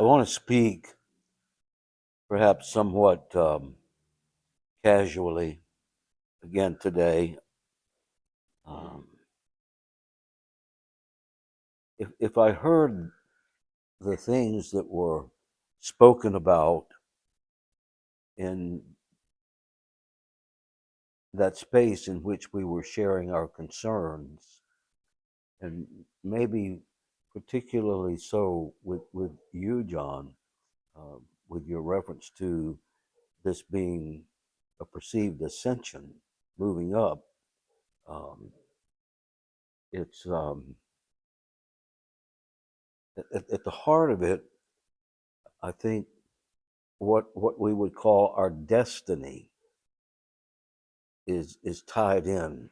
I want to speak, perhaps somewhat casually, again today. Um, if I heard the things that were spoken about in that space in which we were sharing our concerns, and maybe particularly so with you, John, with your reference to this being a perceived ascension, moving up, um, it's at the heart of it, I think what we would call our destiny is tied in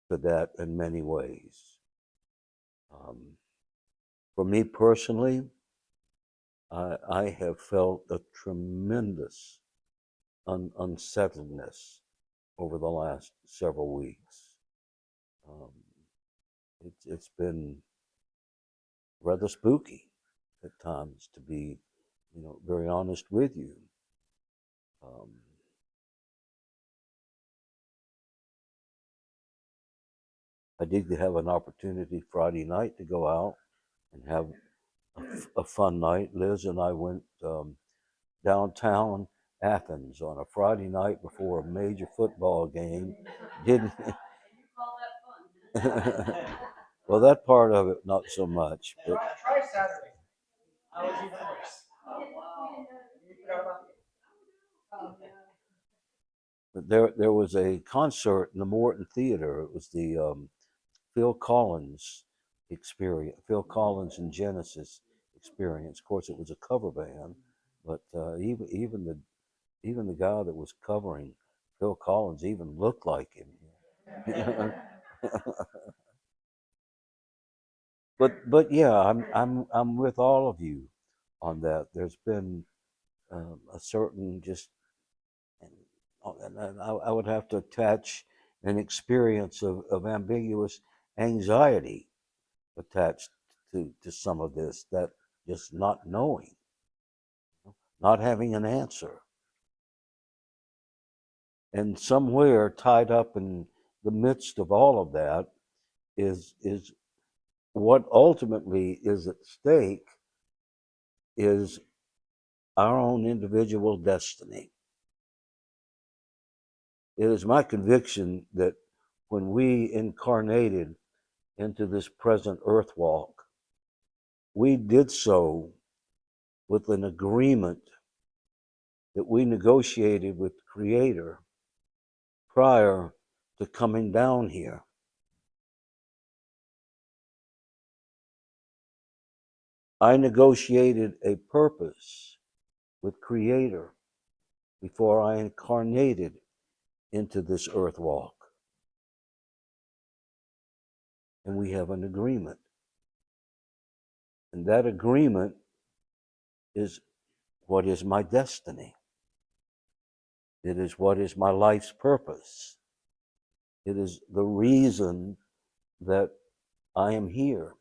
to that in many ways. Um, for me personally, I have felt a tremendous unsettledness over the last several weeks. Um, it's been rather spooky at times, to be, very honest with you. Um, I did have an opportunity Friday night to go out and have a fun night. Liz and I went downtown Athens on a Friday night before a major football game. Didn't well, that part of it not so much, but Try Saturday. I was even worse. Oh wow! You forgot about me. there was a concert in the Morton Theater. It was the Phil Collins experience, Phil Collins and Genesis experience. Of course, it was a cover band, but even the guy that was covering Phil Collins even looked like him. But yeah, I'm with all of you on that. There's been a certain just, and I would have to attach an experience of ambiguous anxiety attached to some of this, that just not knowing, not having an answer, and somewhere tied up in the midst of all of that is what ultimately is at stake is our own individual destiny. It is my conviction that when we incarnated into this present earth walk, we did so with an agreement that we negotiated with the Creator prior to coming down here. I negotiated a purpose with Creator before I incarnated into this earth walk. And we have an agreement. And that agreement is what is my destiny. It is what is my life's purpose. It is the reason that I am here.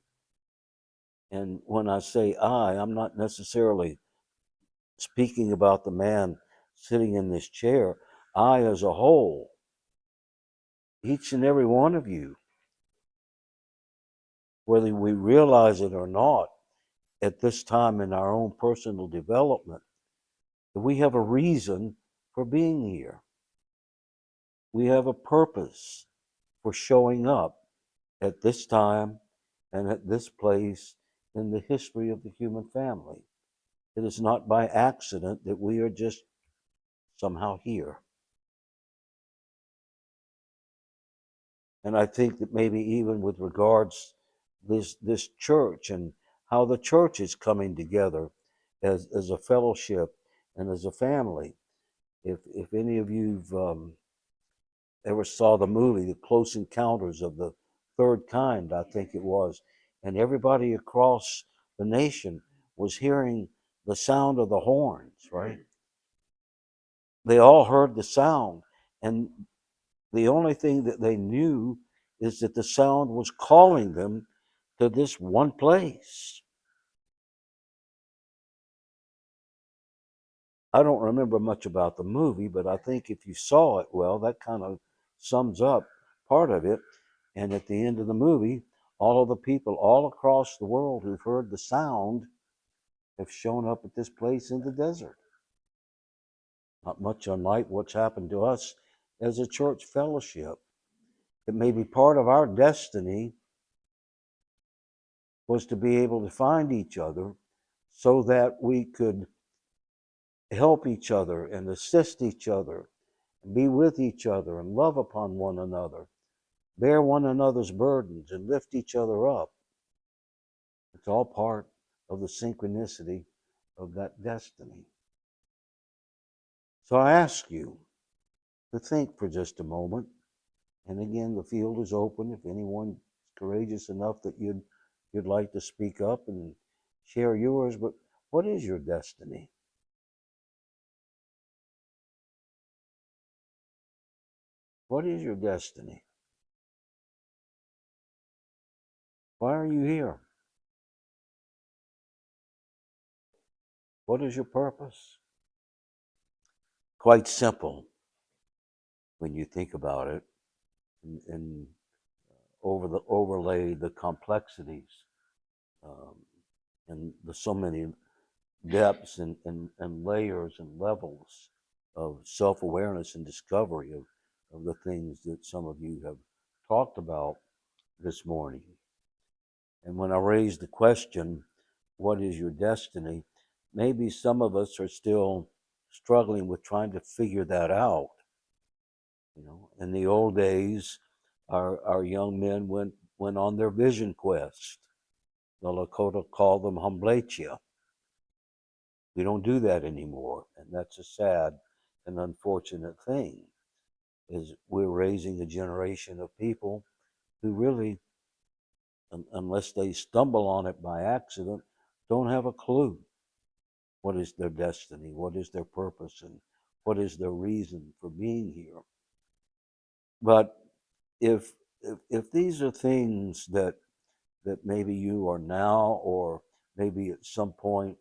And when I say I'm not necessarily speaking about the man sitting in this chair. I, as a whole, each and every one of you, whether we realize it or not, at this time in our own personal development, that we have a reason for being here. We have a purpose for showing up at this time and at this place in the history of the human family. It is not by accident that we are just somehow here. And I think that maybe even with regards this church and how the church is coming together as a fellowship and as a family. If any of you've ever saw the movie The Close Encounters of the Third Kind, I think it was, and everybody across the nation was hearing the sound of the horns, right? They all heard the sound, and the only thing that they knew is that the sound was calling them to this one place. I don't remember much about the movie, but I think if you saw it, well, that kind of sums up part of it. And at the end of the movie, all of the people all across the world who've heard the sound have shown up at this place in the desert. Not much unlike what's happened to us as a church fellowship. It may be part of our destiny was to be able to find each other so that we could help each other and assist each other, be with each other and love upon one another, bear one another's burdens and lift each other up. It's all part of the synchronicity of that destiny. So I ask you to think for just a moment. And again, the field is open. If anyone's courageous enough that you'd like to speak up and share yours, but what is your destiny? What is your destiny? Why are you here? What is your purpose? Quite simple when you think about it, and overlay the complexities, um, and the so many depths and layers and levels of self-awareness and discovery of the things that some of you have talked about this morning. And when I raised the question, what is your destiny? Maybe some of us are still struggling with trying to figure that out. You know, in the old days, our young men went on their vision quest. The Lakota called them Humblechia. We don't do that anymore, and that's a sad and unfortunate thing. Is we're raising a generation of people who really, unless they stumble on it by accident, don't have a clue what is their destiny, what is their purpose, and what is their reason for being here. But if if these are things that maybe you are now, or maybe at some point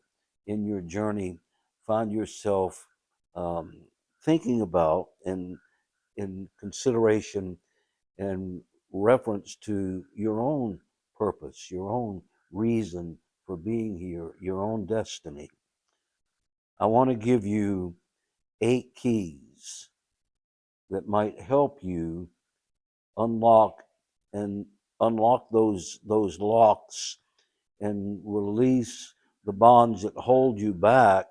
in your journey find yourself um, thinking about, in consideration and reference to your own purpose, your own reason for being here, your own destiny. I want to give you 8 keys that might help you unlock and unlock those locks and release the bonds that hold you back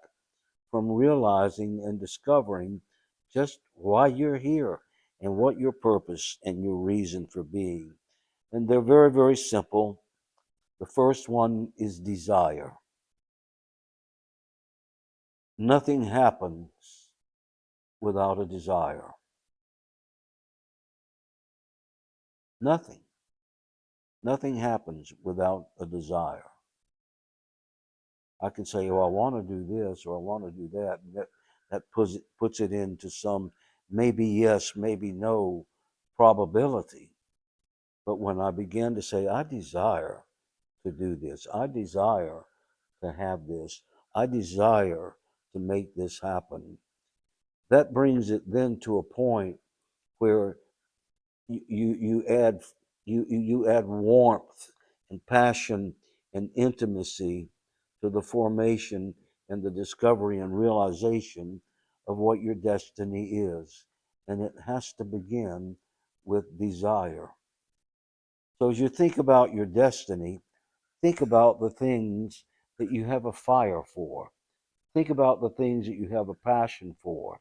from realizing and discovering just why you're here and what your purpose and your reason for being. And they're very, very simple. The first one is desire. Nothing happens without a desire. Nothing. Nothing happens without a desire. I can say, oh, I want to do this or I want to do that. And that puts it into some maybe yes, maybe no probability. But when I begin to say, I desire to do this, I desire to have this, I desire to make this happen, that brings it then to a point where you add you add warmth and passion and intimacy to the formation and the discovery and realization of what your destiny is, and it has to begin with desire. So as you think about your destiny, think about the things that you have a fire for. Think about the things that you have a passion for.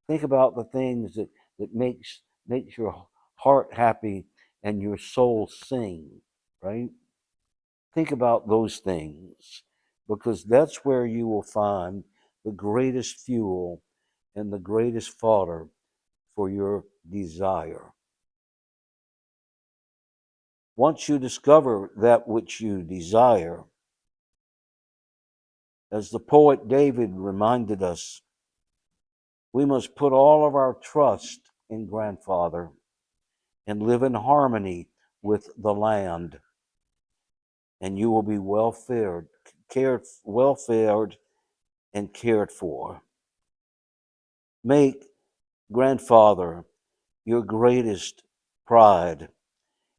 Think about the things that makes your heart happy and your soul sing, right? Think about those things, because that's where you will find the greatest fuel and the greatest fodder for your desire. Once you discover that which you desire, as the poet David reminded us, we must put all of our trust in Grandfather and live in harmony with the land, and you will be well fared and cared for. Make grandfather your greatest pride,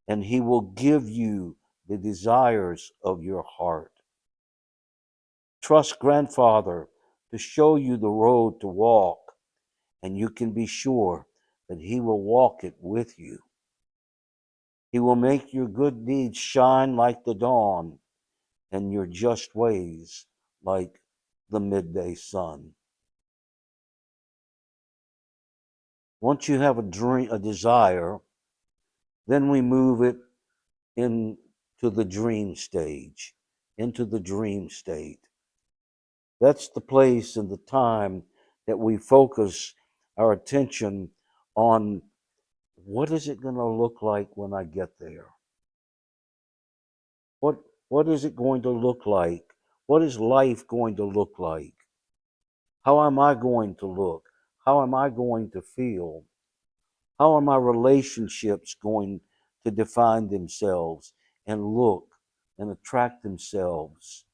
and he will give you the desires of your heart. Trust grandfather to show you the road to walk, and you can be sure that he will walk it with you. He will make your good deeds shine like the dawn, and your just ways like the midday sun. Once you have a dream, a desire, then we move it into the dream stage, into the dream state. That's the place and the time that we focus our attention on what is it going to look like when I get there? What what is it going to look like? What is life going to look like? How am I going to look? How am I going to feel? How are my relationships going to define themselves and look and attract themselves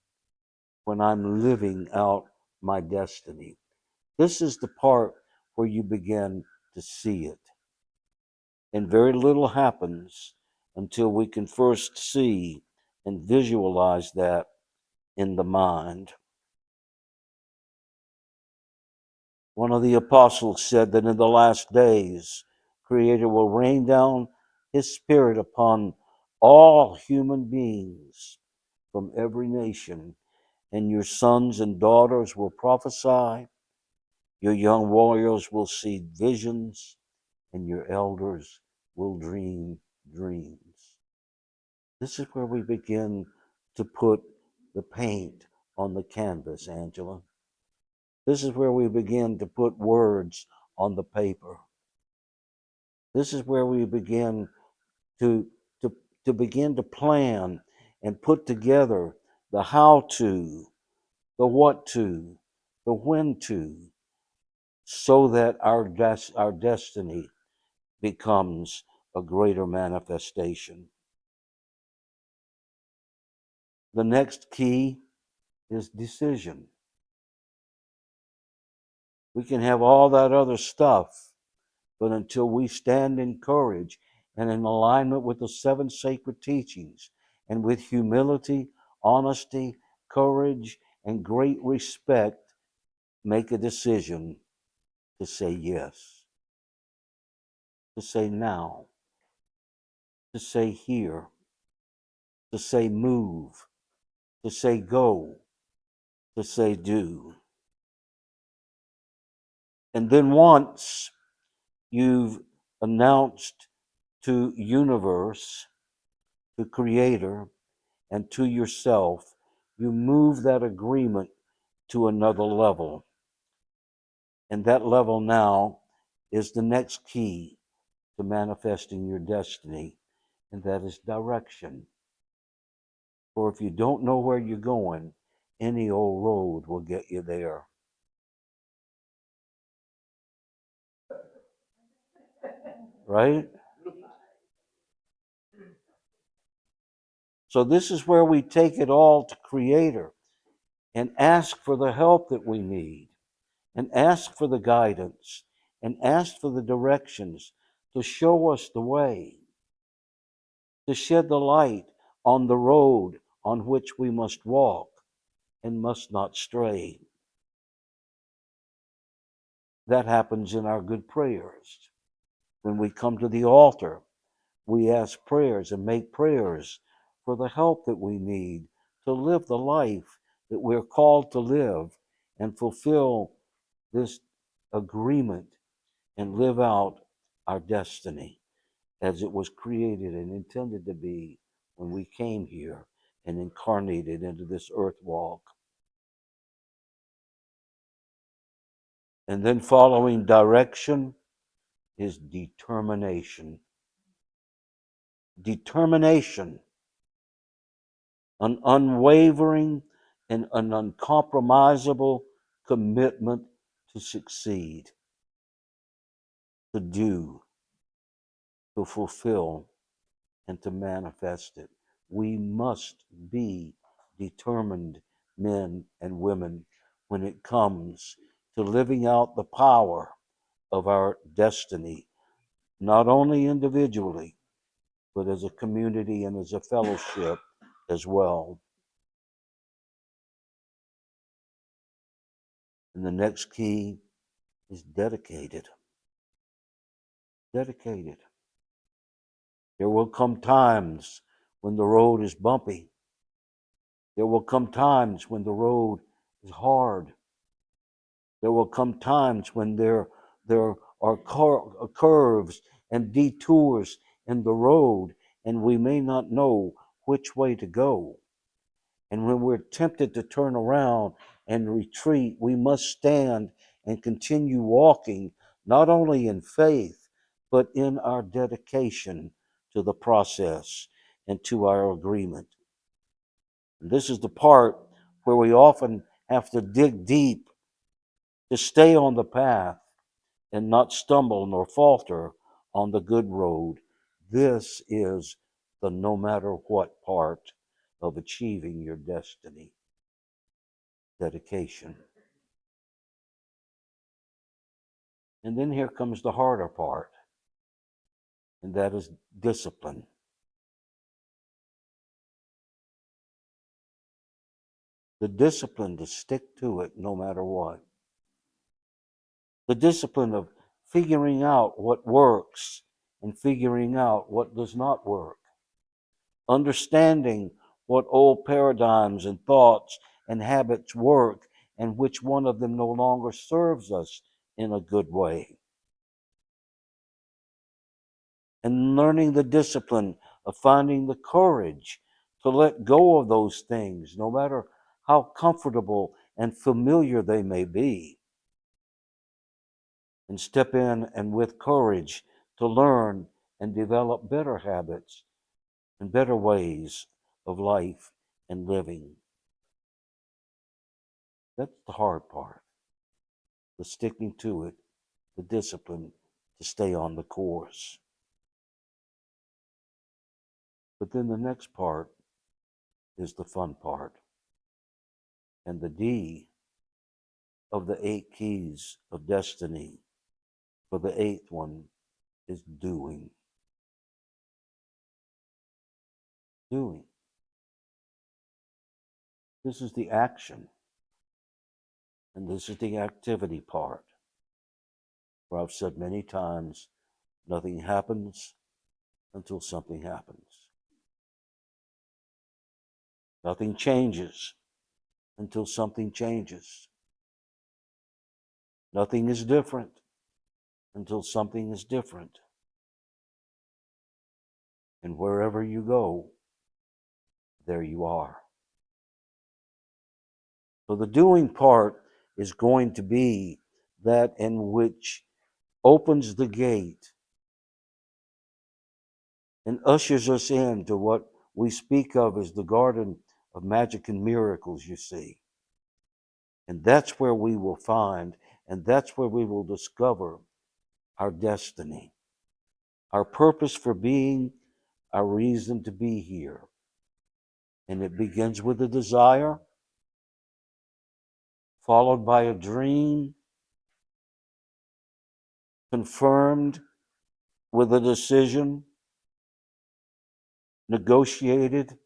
when I'm living out my destiny? This is the part where you begin to see it. And very little happens until we can first see and visualize that in the mind. One of the apostles said that in the last days, Creator will rain down His Spirit upon all human beings from every nation, and your sons and daughters will prophesy, your young warriors will see visions, and your elders will dream dreams. This is where we begin to put the paint on the canvas, Angela. This is where we begin to put words on the paper. This is where we begin to, to, to begin to plan and put together the how to, the what to, the when to, so that our destiny becomes a greater manifestation. The next key is decision. We can have all that other stuff, but until we stand in courage and in alignment with the seven sacred teachings and with humility, honesty, courage, and great respect, make a decision to say yes, to say now, to say here, to say move, to say go, to say do. And then once you've announced to universe, to creator, and to yourself, you move that agreement to another level. And that level now is the next key to manifesting your destiny, and that is direction. For if you don't know where you're going, any old road will get you there. Right? So this is where we take it all to Creator and ask for the help that we need, and ask for the guidance, and ask for the directions to show us the way, to shed the light on the road on which we must walk and must not stray. That happens in our good prayers. When we come to the altar, we ask prayers and make prayers for the help that we need to live the life that we're called to live and fulfill this agreement and live out our destiny as it was created and intended to be when we came here and incarnated into this earth walk. And then following direction is determination. Determination, an unwavering and an uncompromisable commitment to succeed, to do, to fulfill, and to manifest it. We must be determined men and women when it comes to living out the power of our destiny, not only individually, but as a community and as a fellowship as well. And the next key is dedicated. Dedicated. There will come times when the road is bumpy. There will come times when the road is hard. There will come times when there are curves and detours in the road, and we may not know which way to go. And when we're tempted to turn around and retreat, we must stand and continue walking, not only in faith, but in our dedication to the process and to our agreement. And this is the part where we often have to dig deep to stay on the path and not stumble nor falter on the good road. This is the no matter what part of achieving your destiny. Dedication. And then here comes the harder part, and that is discipline. The discipline to stick to it no matter what. The discipline of figuring out what works and figuring out what does not work. Understanding what old paradigms and thoughts and habits work and which one of them no longer serves us in a good way. And learning the discipline of finding the courage to let go of those things, no matter how comfortable and familiar they may be, and step in and with courage to learn and develop better habits and better ways of life and living. That's the hard part, the sticking to it, the discipline to stay on the course. But then the next part is the fun part. And the D of the 8 keys of destiny for the 8th one is doing. Doing. This is the action. And this is the activity part. Where I've said many times, nothing happens until something happens. Nothing changes until something changes. Nothing is different until something is different. And wherever you go, there you are. So the doing part is going to be that in which opens the gate and ushers us into what we speak of as the garden of magic and miracles, you see. And that's where we will find, and that's where we will discover our destiny, our purpose for being, our reason to be here. And it begins with a desire, followed by a dream, confirmed with a decision, negotiated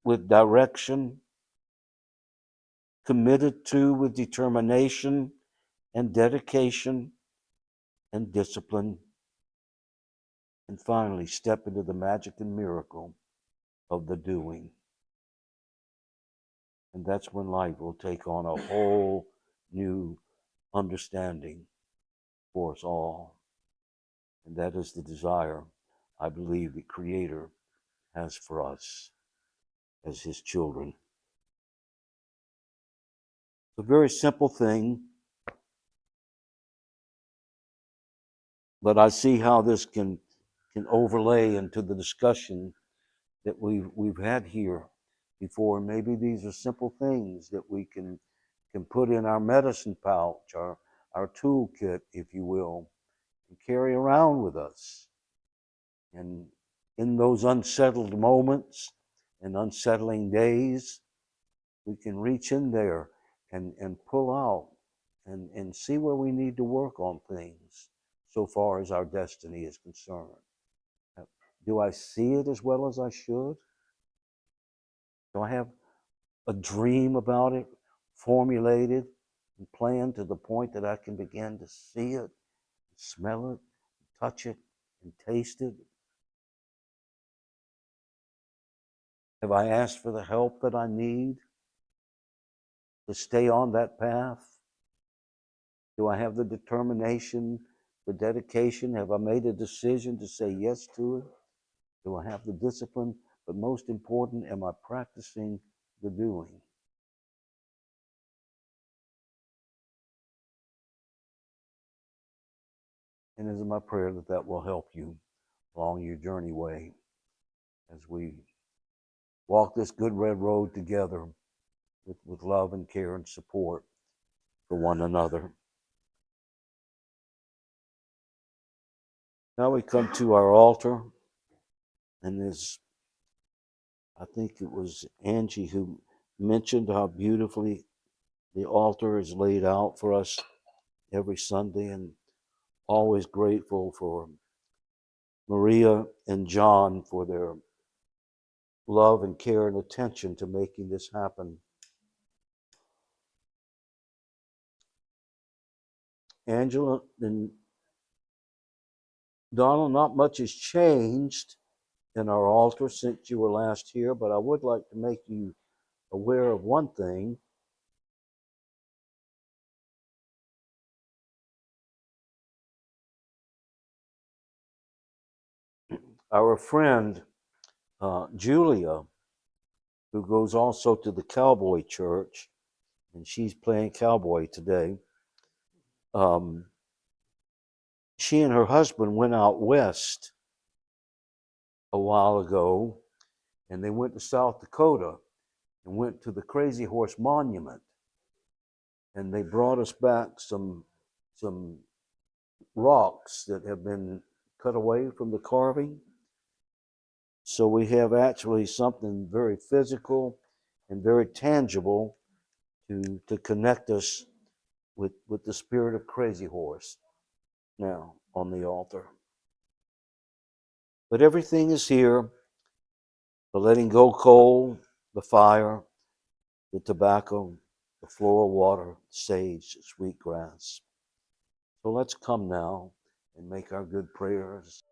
with direction, committed to with determination and dedication and discipline, and finally step into the magic and miracle of the doing. And that's when life will take on a whole new understanding for us all. And that is the desire I believe the Creator has for us as His children. It's a very simple thing, but I see how this can overlay into the discussion that we've had here before. Maybe these are simple things that we can put in our medicine pouch, our toolkit, if you will, and carry around with us. And in those unsettled moments and unsettling days, we can reach in there and pull out and see where we need to work on things so far as our destiny is concerned. Do I see it as well as I should? Do I have a dream about it, formulated and planned to the point that I can begin to see it, smell it, touch it, and taste it? Have I asked for the help that I need to stay on that path? Do I have the determination, the dedication? Have I made a decision to say yes to it? Do I have the discipline? But most important, am I practicing the doing? And it is my prayer that that will help you along your journey way as we walk this good red road together with love and care and support for one another. Now we come to our altar, and as I think it was Angie who mentioned how beautifully the altar is laid out for us every Sunday, and always grateful for Maria and John for their love and care and attention to making this happen. Angela and Donald, not much has changed in our altar since you were last here, but I would like to make you aware of one thing. Our friend Julia, who goes also to the Cowboy Church, and she's playing cowboy today. She and her husband went out west a while ago, and they went to South Dakota and went to the Crazy Horse Monument, and they brought us back some rocks that have been cut away from the carving. So we have actually something very physical and very tangible to connect us with the spirit of Crazy Horse now on the altar. But everything is here: the letting go coal, the fire, the tobacco, the floral water, sage, sweet grass. So let's come now and make our good prayers.